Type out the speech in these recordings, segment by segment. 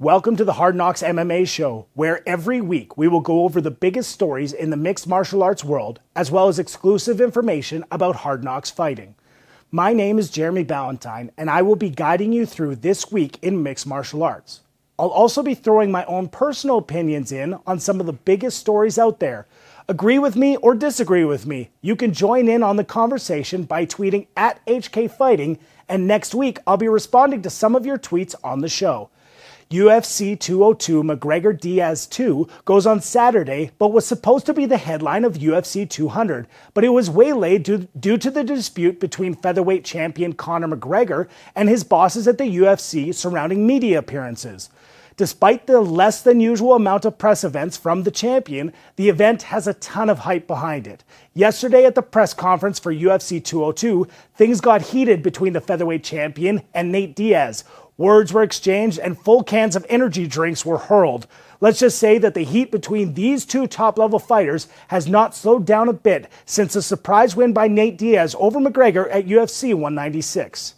Welcome to the Hard Knocks MMA Show, where every week we will go over the biggest stories in the mixed martial arts world, as well as exclusive information about Hard Knocks fighting. My name is Jeremy Ballantine, and I will be guiding you through this week in mixed martial arts. I'll also be throwing my own personal opinions in on some of the biggest stories out there. Agree with me or disagree with me, you can join in on the conversation by tweeting at HKFighting, and next week I'll be responding to some of your tweets on the show. UFC 202 McGregor-Diaz 2 goes on Saturday, but was supposed to be the headline of UFC 200, but it was waylaid due to the dispute between featherweight champion Conor McGregor and his bosses at the UFC surrounding media appearances. Despite the less than usual amount of press events from the champion, the event has a ton of hype behind it. Yesterday at the press conference for UFC 202, things got heated between the featherweight champion and Nate Diaz. Words were exchanged and full cans of energy drinks were hurled. Let's just say that the heat between these two top-level fighters has not slowed down a bit since a surprise win by Nate Diaz over McGregor at UFC 196.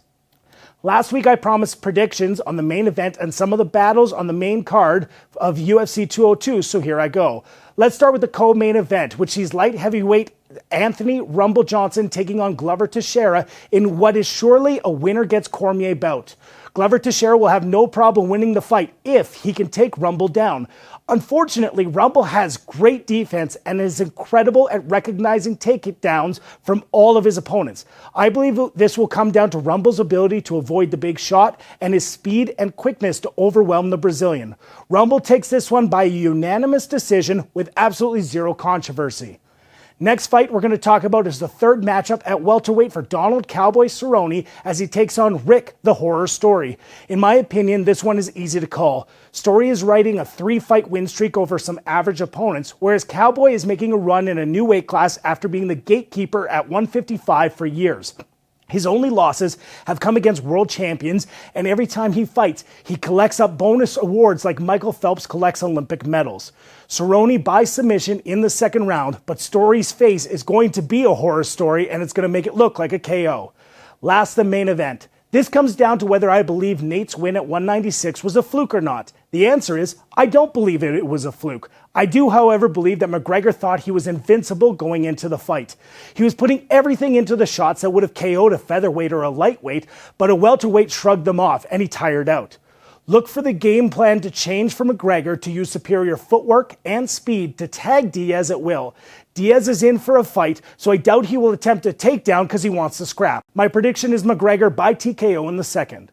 Last week I promised predictions on the main event and some of the battles on the main card of UFC 202, so here I go. Let's start with the co-main event, which sees light heavyweight Anthony "Rumble" Johnson taking on Glover Teixeira in what is surely a winner-gets-Cormier bout. Glover Teixeira will have no problem winning the fight if he can take Rumble down. Unfortunately, Rumble has great defense and is incredible at recognizing takedowns from all of his opponents. I believe this will come down to Rumble's ability to avoid the big shot and his speed and quickness to overwhelm the Brazilian. Rumble takes this one by a unanimous decision with absolutely zero controversy. Next fight we're going to talk about is the third matchup at welterweight for Donald "Cowboy" Cerrone as he takes on Rick the Horror Story. In my opinion, this one is easy to call. Story is riding a 3-fight win streak over some average opponents, whereas Cowboy is making a run in a new weight class after being the gatekeeper at 155 for years. His only losses have come against world champions, and every time he fights, he collects up bonus awards like Michael Phelps collects Olympic medals. Cerrone by submission in the second round, but Story's face is going to be a horror story, and it's going to make it look like a KO. Last, the main event. This comes down to whether I believe Nate's win at 196 was a fluke or not. The answer is, I don't believe it was a fluke. I do, however, believe that McGregor thought he was invincible going into the fight. He was putting everything into the shots that would have KO'd a featherweight or a lightweight, but a welterweight shrugged them off and he tired out. Look for the game plan to change for McGregor to use superior footwork and speed to tag Diaz at will. Diaz is in for a fight, so I doubt he will attempt a takedown because he wants to scrap. My prediction is McGregor by TKO in the second.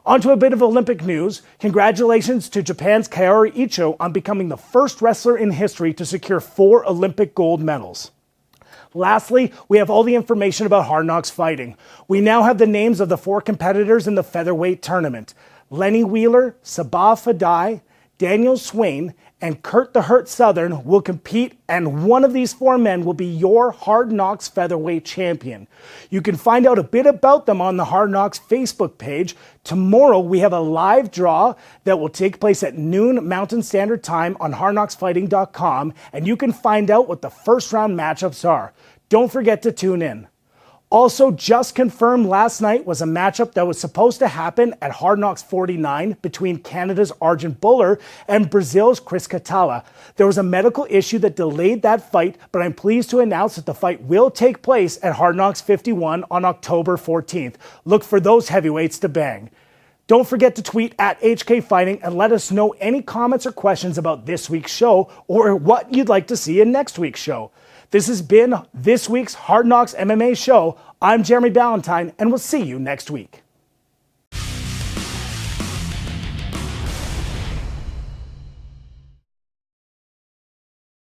On to a bit of Olympic news. Congratulations to Japan's Kaori Icho on becoming the first wrestler in history to secure 4 Olympic gold medals. Lastly, we have all the information about Hard Knocks fighting. We now have the names of the 4 competitors in the featherweight tournament. Lenny Wheeler, Sabah Fadai, Daniel Swain, and Kurt the Hurt Southern will compete, and one of these 4 men will be your Hard Knocks featherweight champion. You can find out a bit about them on the Hard Knocks Facebook page. Tomorrow we have a live draw that will take place at noon Mountain Standard Time on hardknocksfighting.com, and you can find out what the first round matchups are. Don't forget to tune in. Also just confirmed last night was a matchup that was supposed to happen at Hard Knocks 49 between Canada's Arjun Buller and Brazil's Chris Catala. There was a medical issue that delayed that fight, but I'm pleased to announce that the fight will take place at Hard Knocks 51 on October 14th. Look for those heavyweights to bang. Don't forget to tweet at HKFighting and let us know any comments or questions about this week's show or what you'd like to see in next week's show. This has been this week's Hard Knocks MMA Show. I'm Jeremy Ballantine, and we'll see you next week.